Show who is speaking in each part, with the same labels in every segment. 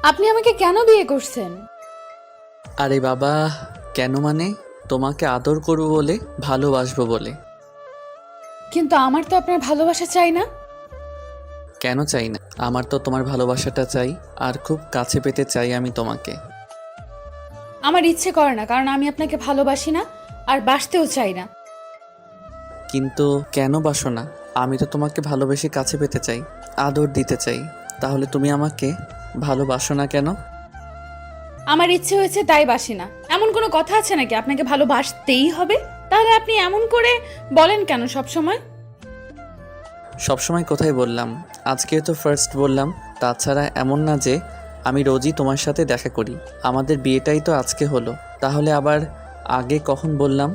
Speaker 1: আপনি আমাকে কেন বিয়ে করছেন?
Speaker 2: আরে বাবা, কেন মানে? তোমাকে আদর করব বলে, ভালোবাসবো বলে।
Speaker 1: কিন্তু আমার তো আপনার ভালোবাসা চাই না।
Speaker 2: কেন চাই না? আমার তো তোমার ভালোবাসাটা চাই, আর খুব কাছে পেতে চাই আমি তোমাকে।
Speaker 1: আমার ইচ্ছে করে না, কারণ আমি আপনাকে ভালোবাসি না আর বাসতেও চাই না।
Speaker 2: কিন্তু কেন বাসো না? আমি তো তোমাকে ভালোবেসে কাছে পেতে চাই, আদর দিতে চাই। তাহলে তুমি আমাকে ভালোবাসো না কেন?
Speaker 1: আমার ইচ্ছে হয়েছে তাই বাসি না, এমন কোনো কথা আছে নাকি আপনাকে ভালোবাসতেই হবে? তাহলে আপনি এমন করে বলেন কেন সব সময়?
Speaker 2: সবসময় কোথায় বললাম? আজকে তো ফার্স্ট বললাম। তাছাড়া এমন না যে আমি রোজই তোমার সাথে দেখা করি। আমাদের বিয়েটাই তো আজকে হলো, তাহলে আবার আগে কখন বললাম?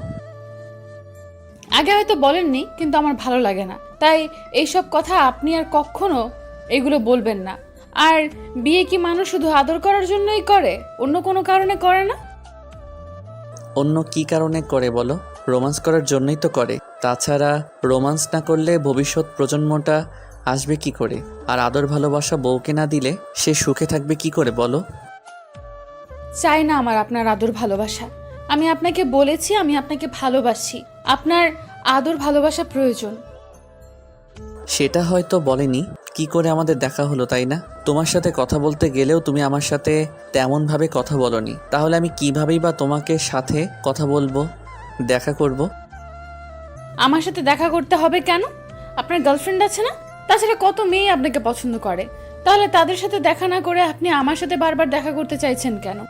Speaker 1: আগে হয়তো বলেননি, কিন্তু আমার ভালো লাগে না, তাই এইসব কথা আপনি আর কখনো এগুলো বলবেন না। আর বিয়ে কি মানুষ শুধু আদর করার জন্যই করে, অন্য কোনো কারণে করে না?
Speaker 2: অন্য কি কারণে করে বলো? রোমান্স করার জন্যই তো করে। তাছাড়া রোমান্স না করলে ভবিষ্যৎ প্রজন্মটা আসবে কি করে? আর আদর ভালোবাসা বউকে না দিলে সে সুখে থাকবে কি করে বলো?
Speaker 1: চাই না আমার আপনার আদর ভালোবাসা। আমি আপনাকে বলেছি আমি আপনাকে ভালোবাসি, আপনার আদর ভালোবাসা প্রয়োজন।
Speaker 2: সেটা হয়তো বলেনি। কি করে আমাদের দেখা হলো তাই না? তোমার সাথে কথা বলতে গেলেও তুমি আমার সাথে তেমনভাবে কথা বলনি, তাহলে আমি কিভাবেই বা তোমাকে সাথে কথা বলবো, দেখা করব?
Speaker 1: আমার সাথে দেখা করতে হবে কেন? আপনার গার্লফ্রেন্ড আছে না? তাছাড়া কত মেয়ে আপনাকে পছন্দ করে, তাহলে তাদের সাথে দেখা না করে আপনি আমার সাথে বারবার দেখা করতে চাইছেন কেন?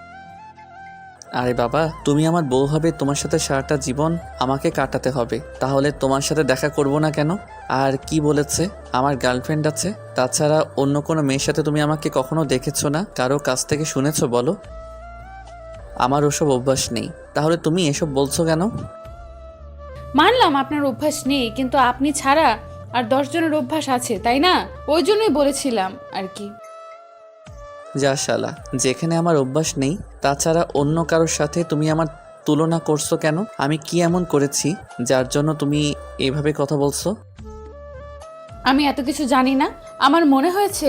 Speaker 2: আরে বাবা, তুমি আমার বউ হবে, তোমার সাথে সারাটা জীবন আমাকে কাটাতে হবে, তাহলে তোমার সাথে দেখা করব না কেন? আর কি বলেছে? আমার গার্লফ্রেন্ড আছে। তাছাড়া অন্য কোনো মেয়ের সাথে তুমি আমাকে কখনো দেখেছো না, কারো কাছ থেকে শুনেছো বলো? আমার ওসব অভ্যাস নেই। তাহলে তুমি এসব বলছো কেন?
Speaker 1: মানলাম আপনার অভ্যাস নেই, কিন্তু আপনি ছাড়া আর 10 জনের অভ্যাস আছে, তাই না? ওই জন্যই বলেছিলাম আর কি।
Speaker 2: যা শালা, যেখানে আমার অভ্যাস নেই, তাছাড়া অন্য কারোর সাথে তুমি আমার তুলনা করছো কেন? আমি কি এমন করেছি যার জন্য তুমি এভাবে কথা বলছো?
Speaker 1: আমি এত কিছু জানি না, আমার মনে হয়েছে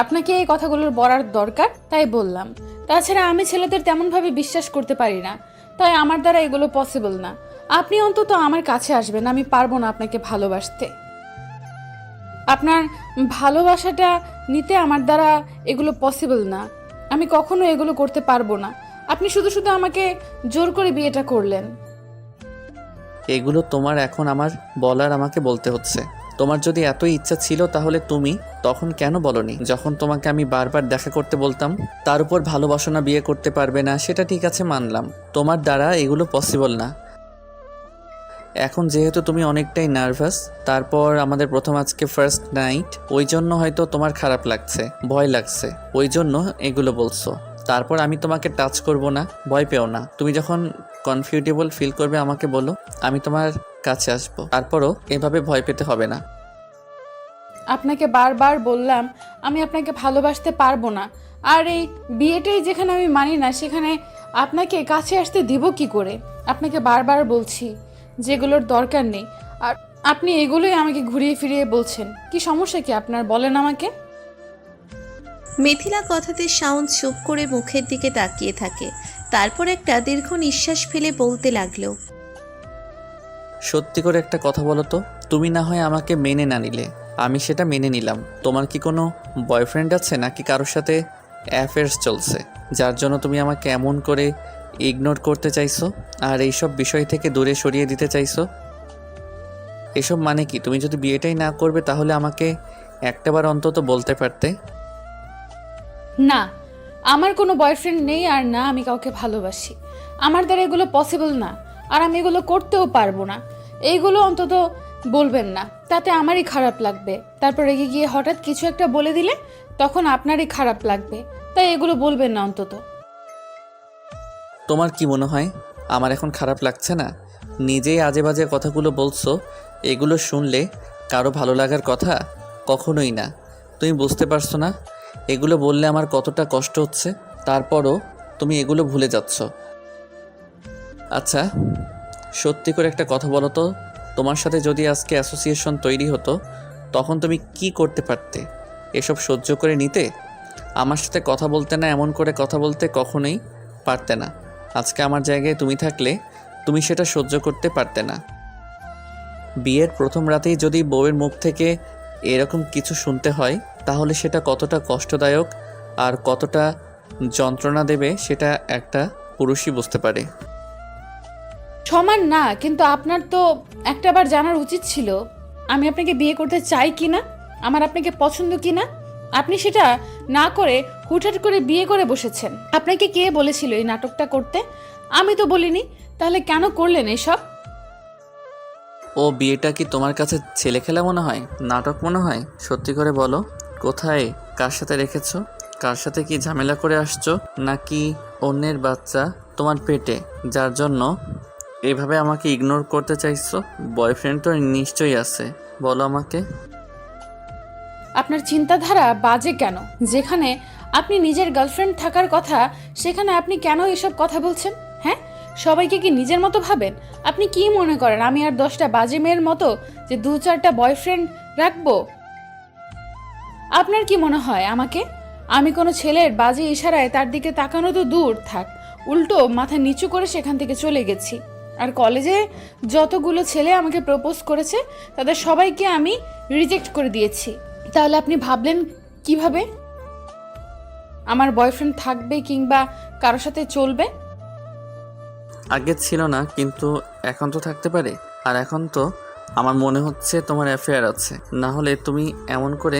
Speaker 1: আপনাকে এই কথাগুলোর বলার দরকার, তাই বললাম। তাছাড়া আমি ছেলেদের তেমনভাবে বিশ্বাস করতে পারি না, তাই আমার দ্বারা এগুলো পসিবল না। আপনি অন্তত আমার কাছে আসবেন, আমি পারবো না আপনাকে ভালোবাসতে। আপনার ভালোবাসাটা নিতে আমার দ্বারা এগুলো পসিবল না, আমি কখনো এগুলো করতে পারবো না। আপনি শুধু শুধু আমাকে জোর করে বিয়েটা করলেন।
Speaker 2: এগুলো তোমার এখন আমার বলার আমাকে বলতে হচ্ছে। তোমার যদি এতই ইচ্ছা ছিল তাহলে তুমি তখন কেন বলনি, যখন তোমাকে আমি বারবার দেখা করতে বলতাম? তার উপর ভালোবাসো না, বিয়ে করতে পারবে না, সেটা ঠিক আছে মানলাম। তোমার দ্বারা এগুলো পসিবল না। এখন যেহেতু তুমি অনেকটাই নার্ভাস, তারপর আমাদের প্রথম আজকে ফার্স্ট নাইট, ওই জন্য হয়তো তোমার খারাপ লাগছে, ভয় লাগছে, ওই জন্য এগুলো বলছো। তারপর আমি তোমাকে টাচ করব না, ভয় পেও না। তুমি যখন কমফোর্টেবল ফিল করবে আমাকে বলো, আমি তোমার কাছে আসবো। তারপরও এভাবে ভয় পেতে হবে না।
Speaker 1: আপনাকে বারবার বললাম আমি আপনাকে ভালোবাসতে পারবো না, আর এই বিয়েটাই যেখানে আমি মানি না, সেখানে আপনাকে কাছে আসতে দিব কি করে? আপনাকে বারবার বলছি যেগুলোর দরকার নেই, আর আপনি এগুলোই আমাকে ঘুরিয়ে ফিরিয়ে বলছেন। কি সমস্যা কি আপনার, বলেন আমাকে।
Speaker 3: মিথিলা কথাতে শাওন চুপ করে মুখের দিকে তাকিয়ে থাকে। তারপর একটা দীর্ঘ নিঃশ্বাস ফেলে বলতে লাগলো,
Speaker 2: সত্যি করে একটা কথা বলো তো, তুমি না হয় আমাকে মেনে না নিলে, আমি সেটা মেনে নিলাম। তোমার কি কোনো বয়ফ্রেন্ড আছে, নাকি কারোর সাথে অ্যাফেয়ার্স চলছে, যার জন্য তুমি আমাকে এমন করে ইগনোর করতে চাইছো আর এইসব বিষয় থেকে দূরে সরিয়ে দিতে চাইছো? এসব মানে কি? তুমি যদি বিয়েটাই না করবে তাহলে আমাকে একটাবার অন্তত বলতে পারতে।
Speaker 1: না, আমার কোনো বয়ফ্রেন্ড নেই, আর না আমি কাউকে ভালোবাসি। আমার দ্বারা এগুলো পসিবল না, আর আমি এগুলো করতেও পারবো না। এইগুলো অন্তত বলবেন না, তাতে আমারই খারাপ লাগবে। তারপর রেগে গিয়ে হঠাৎ কিছু একটা বলে দিলে তখন আপনারই খারাপ লাগবে, তাই এগুলো বলবেন না অন্তত।
Speaker 2: তোমার কি মনে হয় আমার এখন খারাপ লাগছে না? নিজেই আজে বাজে কথাগুলো বলছো, এগুলো শুনলে কারো ভালো লাগার কথা? কখনোই না। তুমি বুঝতে পারছো না এগুলো বললে আমার কতটা কষ্ট হচ্ছে? তারপরও তুমি এগুলো ভুলে যাচ্ছ। আচ্ছা, সত্যি করে একটা কথা বলো তো, তোমার সাথে যদি আজকে অ্যাসোসিয়েশন তৈরি হতো তখন তুমি কি করতে পারতে? এসব সহ্য করে নিতে? আমার সাথে কথা বলতে না, এমন করে কথা বলতে কখনোই পারতে না। আজকে আমার জায়গায় তুমি থাকলে তুমি সেটা সহ্য করতে পারতে না। বিয়ের প্রথম রাতেই যদি বউয়ের মুখ থেকে এরকম কিছু শুনতে হয় তাহলে সেটা কতটা কষ্টদায়ক আর কতটা যন্ত্রণা দেবে সেটা একটা পুরুষই বুঝতে পারে।
Speaker 1: সমান না, কিন্তু আপনার তো একটাবার জানার উচিত ছিল আমি আপনাকে বিয়ে করতে চাই কি না, আমার আপনাকে পছন্দ কি না। আপনি সেটা না করে হুটহাট করে বিয়ে করে বসেছেন। আপনাকে কে বলেছিল এই নাটকটা করতে? আমি তো বলিনি, তাহলে কেন করলেন এসব?
Speaker 2: ও বিয়েটা কি তোমার কাছে ছেলে খেলা মনে হয়, নাটক মনে হয়? সত্যি করে বলো, কোথায়, কার সাথে রেখেছো? কার সাথে কি ঝামেলা করে আসছো? নাকি অন্যের বাচ্চা তোমার পেটে, যার জন্য এভাবে আমাকে ইগনোর করতে চাইছো? বয়ফ্রেন্ড তো নিশ্চয়ই আছে, বলো আমাকে।
Speaker 1: আপনার চিন্তাধারা বাজে কেন? যেখানে আপনি নিজের গার্লফ্রেন্ড থাকার কথা সেখানে আপনি কেন এসব কথা বলছেন? হ্যাঁ, সবাইকে কি নিজের মতো ভাবেন? আপনি কি মনে করেন আমি আর 10টা বাজে মেয়ের মতো যে 2-4টা বয়ফ্রেন্ড রাখবো? আপনার কি মনে হয় আমাকে? আমি কোনো ছেলের বাজে ইশারায় তার দিকে তাকানো তো দূর থাক, উল্টো মাথা নিচু করে সেখান থেকে চলে গেছি। আর কলেজে যতগুলো ছেলে আমাকে প্রপোজ করেছে তাদের সবাইকে আমি রিজেক্ট করে দিয়েছি। তাহলে আপনি ভাবলেন কিভাবে আমার বয়ফ্রেন্ড থাকবে কিংবা কারোর সাথে চলবে?
Speaker 2: আগে ছিল না, কিন্তু এখন তো থাকতে পারে। আর এখন তো আমার মনে হচ্ছে তোমার অ্যাফেয়ার আছে, না হলে তুমি এমন করে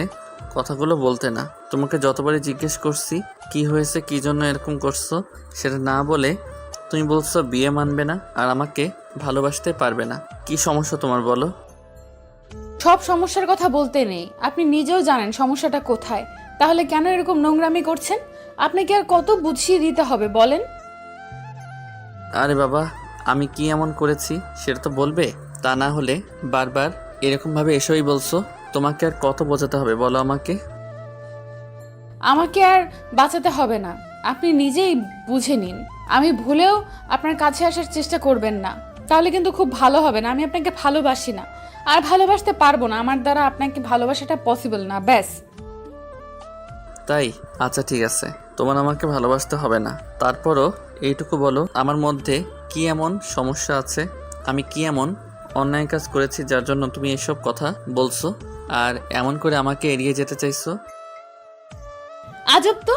Speaker 2: কথাগুলো বলতে না। তোমাকে যতবারই জিজ্ঞেস করছি কি হয়েছে, কি জন্য এরকম করছো, সেটা না বলে তুমি বলছো বিয়ে মানবে না আর আমাকে ভালোবাসতে পারবে না। কি সমস্যা তোমার বলো?
Speaker 1: সব সমস্যার কথা বলতে নেই, আপনি নিজেও জানেন সমস্যাটা কোথায়। তাহলে কেন এরকম নোংরামি করছেন? আপনাকে আর কত বুঝিয়ে দিতে হবে বলেন?
Speaker 2: আরে বাবা, আমি কি এমন করেছি সেটা তো বলবে, তা না হলে বারবার এরকমভাবে এসেই বলছো। তোমাকে আর কত বোঝাতে হবে বলো আমাকে?
Speaker 1: আমাকে আর বাঁচাতে হবে না, আপনি নিজেই বুঝে নিন। আমি ভুলেও আপনার কাছে আসার চেষ্টা করবেন না, তাহলে কিন্তু খুব ভালো হবে না। আমি আপনাকে ভালোবাসি না আর ভালোবাসতে পারবো না, আমার দ্বারা আপনাকে ভালোবাসাটা পসিবল না, ব্যাস।
Speaker 2: তাই? আচ্ছা ঠিক আছে, তোমার আমাকে ভালোবাসতে হবে না, তারপরও এইটুকু বলো আমার মধ্যে কি এমন সমস্যা আছে, আমি কি এমন অন্যায় কাজ করেছি যার জন্য তুমি এসব কথা বলছো আর এমন করে আমাকে এড়িয়ে যেতে চাইছো?
Speaker 1: আজব তো,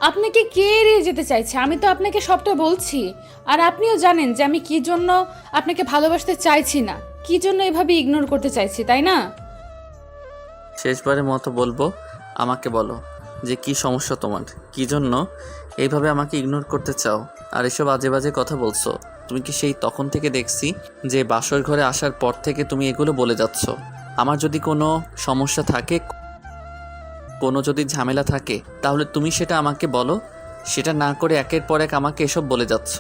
Speaker 1: আপনাকে কে এড়িয়ে যেতে চাইছে? আমি তো আপনাকে সবটা বলছি, আর আপনিও জানেন যে আমি কি জন্য আপনাকে ভালোবাসতে চাইছি না, কি জন্য এভাবে ইগনোর করতে চাইছি, তাই না?
Speaker 2: শেষবারের মতো বলবো, আমাকে বলো যে কি সমস্যা তোমার, কি জন্য এইভাবে আমাকে ইগনোর করতে চাও আর এসব আজে বাজে কথা বলছো? তুমি কি সেই তখন থেকে দেখছি যে বাসর ঘরে আসার পর থেকে তুমি এগুলো বলে যাচ্ছ? আমার যদি কোনো সমস্যা থাকে, কোনো যদি ঝামেলা থাকে, তাহলে তুমি সেটা আমাকে বলো। সেটা না করে একের পর এক আমাকে এসব বলে যাচ্ছ।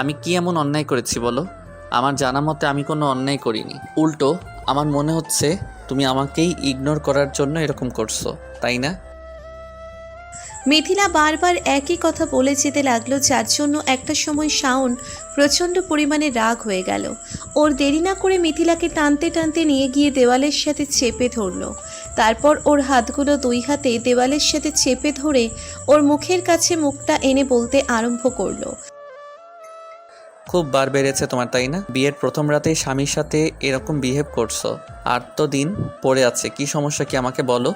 Speaker 2: আমি কি এমন অন্যায় করেছি বলো? আমার জানা মতে আমি কোনো অন্যায় করিনি, উল্টো আমার মনে হচ্ছে তুমি আমাকেই ইগনোর করার জন্য এরকম করছো, তাই না?
Speaker 3: মিথিলা বারবার একই কথা বলে যেতে লাগলো, যার জন্য একটা সময় শাওন প্রচণ্ড পরিমাণে রাগ হয়ে গেল। ওর দেরি না করে মিথিলাকে টানতে টানতে নিয়ে গিয়ে দেওয়ালের সাথে চেপে ধরলো। তারপর ওর হাতগুলো 2 হাতে দেওয়ালের সাথে চেপে ধরে ওর মুখের কাছে মুখটা এনে বলতে আরম্ভ করলো,
Speaker 2: খুব বার বেড়েছে তোমার, তাই না? বিয়ের প্রথম রাতেই স্বামীর সাথে এরকম বিহেভ করছো। আর তো দিন পড়ে আছে, কি সমস্যা কি আমাকে বলো?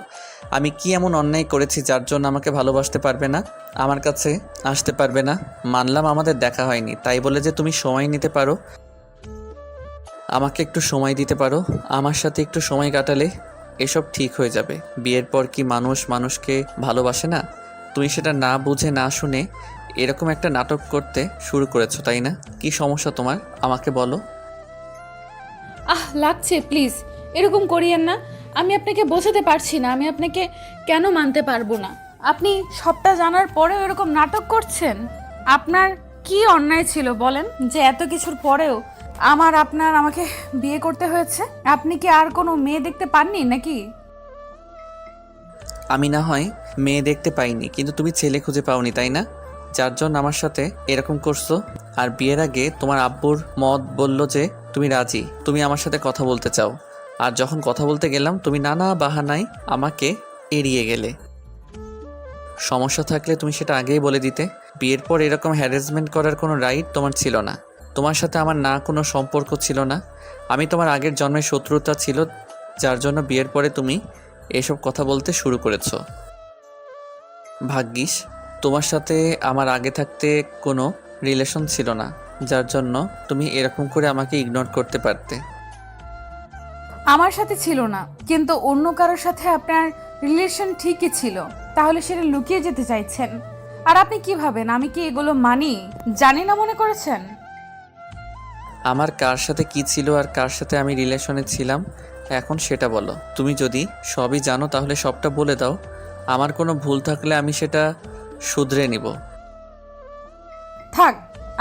Speaker 2: আমি কি এমন অন্যায় করেছি যার জন্য আমাকে ভালোবাসতে পারবে না, আমার কাছে আসতে পারবে না? মানলাম আমাদের দেখা হয়নি, তাই বলে যে তুমি সময় নিতে পারো, আমাকে একটু সময় দিতে পারো, আমার সাথে একটু সময় কাটালে এসব ঠিক হয়ে যাবে। বিয়ের পর কি মানুষ মানুষকে ভালোবাসে না? তুমি সেটা না বুঝে না শুনে এরকম একটা নাটক করতে শুরু করেছো, তাই না? কি সমস্যা তোমার আমাকে বলো?
Speaker 1: লাগছে, প্লিজ এরকম করিয়েন না। আমি আপনাকে বোঝাতে পারছি না আমি আপনাকে কেন মানতে পারবো না। আপনি সবটা জানার পরেও এরকম নাটক করছেন। আপনার কি অন্যায় ছিল বলেন যে এত কিছুর পরেও আমাকে বিয়ে করতে হয়েছে? আপনি কি আর কোনো মেয়ে দেখতে পাননি নাকি?
Speaker 2: আমি না হয় মেয়ে দেখতে পাইনি, কিন্তু তুমি ছেলে খুঁজে পাওনি, তাই না? যার জন্য আমার সাথে এরকম করছো। আর বিয়ের আগে তোমার আব্বুর মত বলল যে তুমি রাজি, তুমি আমার সাথে কথা বলতে চাও। আর যখন কথা বলতে গেলাম তুমি নানা বাহানায় আমাকে এড়িয়ে গেলে। সমস্যা থাকলে তুমি সেটা আগেই বলে দিতে। বিয়ের পর এরকম হ্যারাসমেন্ট করার কোনো রাইট তোমার ছিল না। তোমার সাথে আমার না কোনো সম্পর্ক ছিল না। আমি তোমার আগের জন্মের শত্রুতা ছিল, যার জন্য বিয়ের পরে তুমি এসব কথা বলতে শুরু করেছো। ভাগ্যিস তোমার সাথে আমার আগে থাকতে কোনো রিলেশন ছিল না, যার জন্য তুমি এরকম করে আমাকে ইগনোর করতে পারতে।
Speaker 1: আমার সাথে ছিল না, কিন্তু অন্য কারোর সাথে আপনার রিলেশন ঠিকই ছিল, তাহলে সেটা লুকিয়ে যেতে চাইছেন। আর আপনি কি ভাবেন আমি কি এগুলো মানি, জানি না মনে করেছেন?
Speaker 2: আমার কার সাথে কি ছিল আর কার সাথে আমি রিলেশনে ছিলাম এখন সেটা বলো। তুমি যদি সবই জানো তাহলে সবটা বলে দাও। আমার কোনো ভুল থাকলে আমি সেটা শুধরে নিব।
Speaker 1: থাক,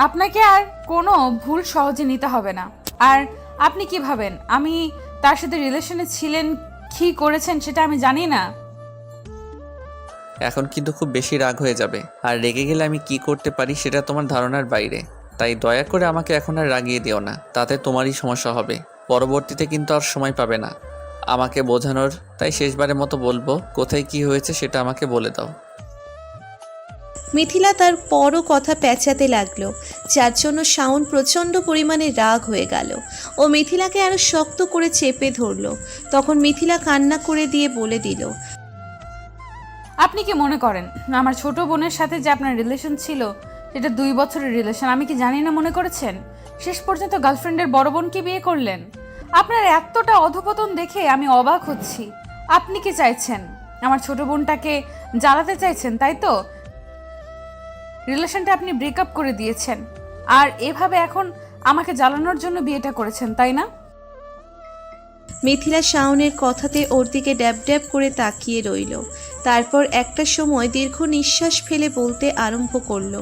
Speaker 1: আপনাকে আর কোনো ভুল সহজে নিতে হবে না। আর আপনি কি ভাবেন আমি তার সাথে রিলেশনে ছিলেন, কি করেছেন সেটা আমি জানি না?
Speaker 2: এখন কিন্তু খুব বেশি রাগ হয়ে যাবে, আর রেগে গেলে আমি কি করতে পারি সেটা তোমার ধারণার বাইরে। তাই দয়া করে আমাকে এখন আর রাগিয়ে দিও না, তাতে তোমারই সমস্যা হবে। পরবর্তীতে কিন্তু আর সময় পাবে না আমাকে বোঝানোর। তাই শেষবারের মতো বলবো, কোথায় কি হয়েছে সেটা আমাকে বলে দাও।
Speaker 3: মিথিলা তার পরও কথা পেঁচাতে লাগলো, যার জন্য শাওন প্রচণ্ড পরিমাণে রাগ হয়ে গেল। ও মিথিলাকে আরো শক্ত করে চেপে ধরলো। তখন মিথিলা কান্না করে দিয়ে বলে দিল,
Speaker 1: আপনি কি মনে করেন আমার ছোট বোনের সাথে যে আপনার রিলেশন ছিল সেটা 2 বছরের রিলেশন আমি কি জানি না মনে করেছেন? শেষ পর্যন্ত গার্লফ্রেন্ডের বড় বোনকে বিয়ে করলেন। আপনার এতটা অধপতন দেখে আমি অবাক হচ্ছি। আপনি কি চাইছেন? আমার ছোট বোনটাকে জ্বালাতে চাইছেন, তাই তো? রিলেশনটা আপনি ব্রেকআপ করে দিয়েছেন, আর এভাবে এখন আমাকে জ্বালানোর জন্য বিয়েটা করেছেন, তাই না?
Speaker 3: মিথিলা শাওনের কথাতে ওর দিকে ড্যাব ড্যাব করে তাকিয়ে রইল। তারপর একটা সময় দীর্ঘ নিঃশ্বাস ফেলে বলতে আরম্ভ করলো,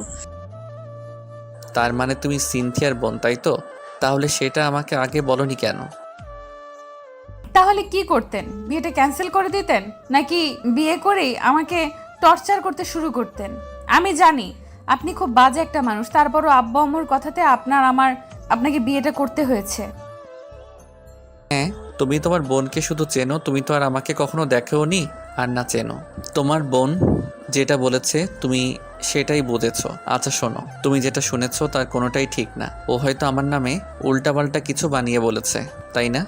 Speaker 2: তার মানে তুমি সিনথিয়ার বোন, তাই তো? তাহলে সেটা আমাকে আগে বলনি কেন?
Speaker 1: তাহলে কি করতেন? বিয়েটা ক্যান্সেল করে দিতেন, নাকি বিয়ে করেই আমাকে টর্চার করতে শুরু করতেন? আমি জানি আপনি খুব বাজে একটা মানুষ, তারপরও আব্বু আম্মুর কথাতে আপনাকে বিয়েটা করতে হয়েছে।
Speaker 2: হ্যাঁ, তুমি তোমার বোনকে শুধু চেনো, তুমি তো আর আমাকে কখনো দেখোনি আর না চেনো। তোমার বোন যেটা বলেছে তুমি সেটাই বুঝেছো। আচ্ছা শোনো, তুমি যেটা শুনেছো তার কোনোটাই ঠিক না। ও হয়তো আমার নামে উল্টাপাল্টা কিছু বানিয়ে বলেছে, তাই না?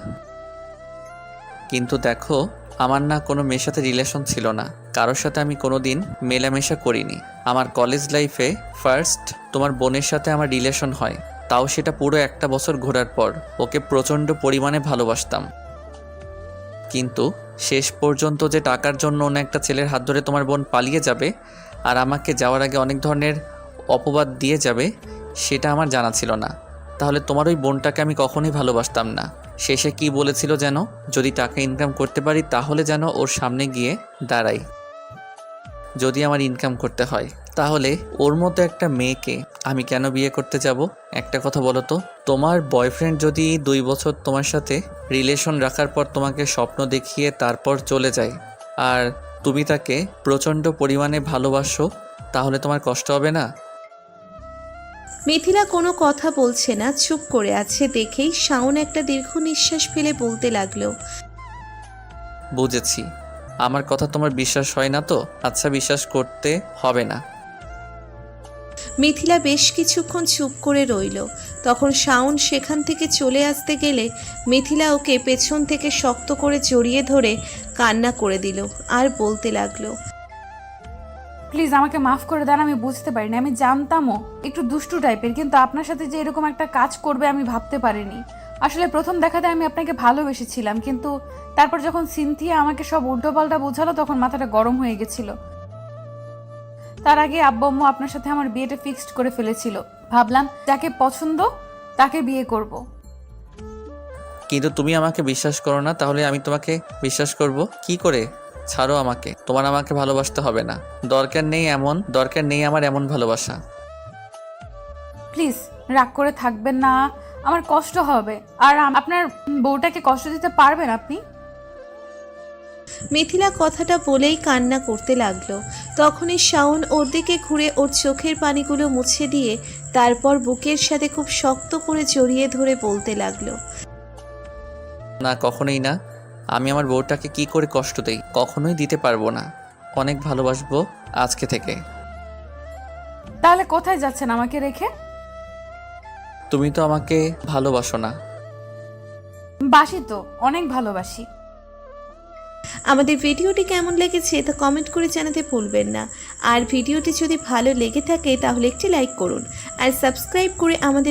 Speaker 2: কিন্তু দেখো, আমার না কোনো মেয়ের সাথে রিলেশন ছিল না, কারোর সাথে আমি কোনো দিন মেলামেশা করিনি। আমার কলেজ লাইফে ফার্স্ট তোমার বোনের সাথে আমার রিলেশন হয়, তাও সেটা পুরো 1 বছর ঘোরার পর। ওকে প্রচণ্ড পরিমাণে ভালোবাসতাম, কিন্তু শেষ পর্যন্ত যে টাকার জন্য অন্য একটা ছেলের হাত ধরে তোমার বোন পালিয়ে যাবে আর আমাকে যাওয়ার আগে অনেক ধরনের অপবাদ দিয়ে যাবে, সেটা আমার জানা ছিল না। তাহলে তোমার ওই বোনটাকে আমি কখনোই ভালোবাসতাম না। শেষে কি বলেছিল যেন, যদি টাকা ইনকাম করতে পারি তাহলে যেন ওর সামনে গিয়ে দাঁড়াই। যদি আমার ইনকাম করতে হয়, তাহলে ওর মতো একটা মেয়েকে আমি কেন বিয়ে করতে যাব? একটা কথা বলো তো, তোমার বয়ফ্রেন্ড যদি 2 বছর তোমার সাথে রিলেশন রাখার পর তোমাকে স্বপ্ন দেখিয়ে তারপর চলে যায়, আর তুমি তাকে প্রচণ্ড পরিমাণে ভালোবাসো, তাহলে তোমার কষ্ট হবে না?
Speaker 3: মিথিলা কোনো কথা বলছে না, চুপ করে আছে দেখেই শাওন একটা দীর্ঘ নিঃশ্বাস ফেলে বলতে লাগলো,
Speaker 2: বুঝেছি, আমার কথা তোমার বিশ্বাস হয় না তো? আচ্ছা, বিশ্বাস করতে হবে না।
Speaker 3: মিথিলা বেশ কিছুক্ষণ চুপ করে রইল। তখন শাওন সেখান থেকে চলে আসতে গেলে মিথিলা ওকে পেছন থেকে শক্ত করে জড়িয়ে ধরে কান্না করে দিল আর বলতে লাগলো,
Speaker 1: প্লিজ আমাকে মাফ করে দেন, আমি বুঝতে পারিনি। আমি জানতামও একটু দুষ্টু টাইপের, কিন্তু আপনার সাথে যে এরকম একটা কাজ করবে আমি ভাবতে পারিনি। আসলে প্রথম দেখাতে আমি আপনাকে ভালোবেসেছিলাম, কিন্তু তারপর যখন সিনথিয়া আমাকে সব উল্টোপাল্টা বোঝালো তখন মাথাটা গরম হয়ে গেছিল। তার আগে আব্বু আম্মু আপনার সাথে আমার বিয়েটা ফিক্সড করে ফেলেছিল। ভাবলাম যাকে পছন্দ তাকে বিয়ে করব।
Speaker 2: কিন্তু তুমি আমাকে বিশ্বাস করো না, তাহলে আমি তোমাকে বিশ্বাস করব কি করে? ছাড়ো আমাকে, তোমার আমাকে ভালোবাসতে হবে না। দরকার নেই আমার এমন ভালোবাসা।
Speaker 1: প্লিজ রাগ করে থাকবেন না, আমার কষ্ট হবে। আর আপনার বউটাকে কষ্ট দিতে পারবেন আপনি?
Speaker 3: মিথিলা কথাটা বলেই কান্না করতে লাগলো। তখনই শাওন ওর দিকে ঘুরে ওর চোখের পানিগুলো মুছে দিয়ে তারপর বুকের সাথে খুব শক্ত করে জড়িয়ে ধরে বলতে লাগলো,
Speaker 2: না, কখনোই না। আমি আমার বউটাকে কি করে কষ্ট দেই? কখনোই দিতে পারবো না। অনেক ভালোবাসবো আজকে থেকে।
Speaker 1: তাহলে কোথায় যাচ্ছেন আমাকে রেখে?
Speaker 2: তুমি তো আমাকে ভালোবাসো না।
Speaker 1: বাসি তো, অনেক ভালোবাসি।
Speaker 3: আমাদের ভিডিওটি কেমন লেগেছে তা কমেন্ট করে জানাতে ভুলবেন না। আর ভিডিওটি যদি ভালো লেগে থাকে তাহলে একটি লাইক করুন আর সাবস্ক্রাইব করে আমাদের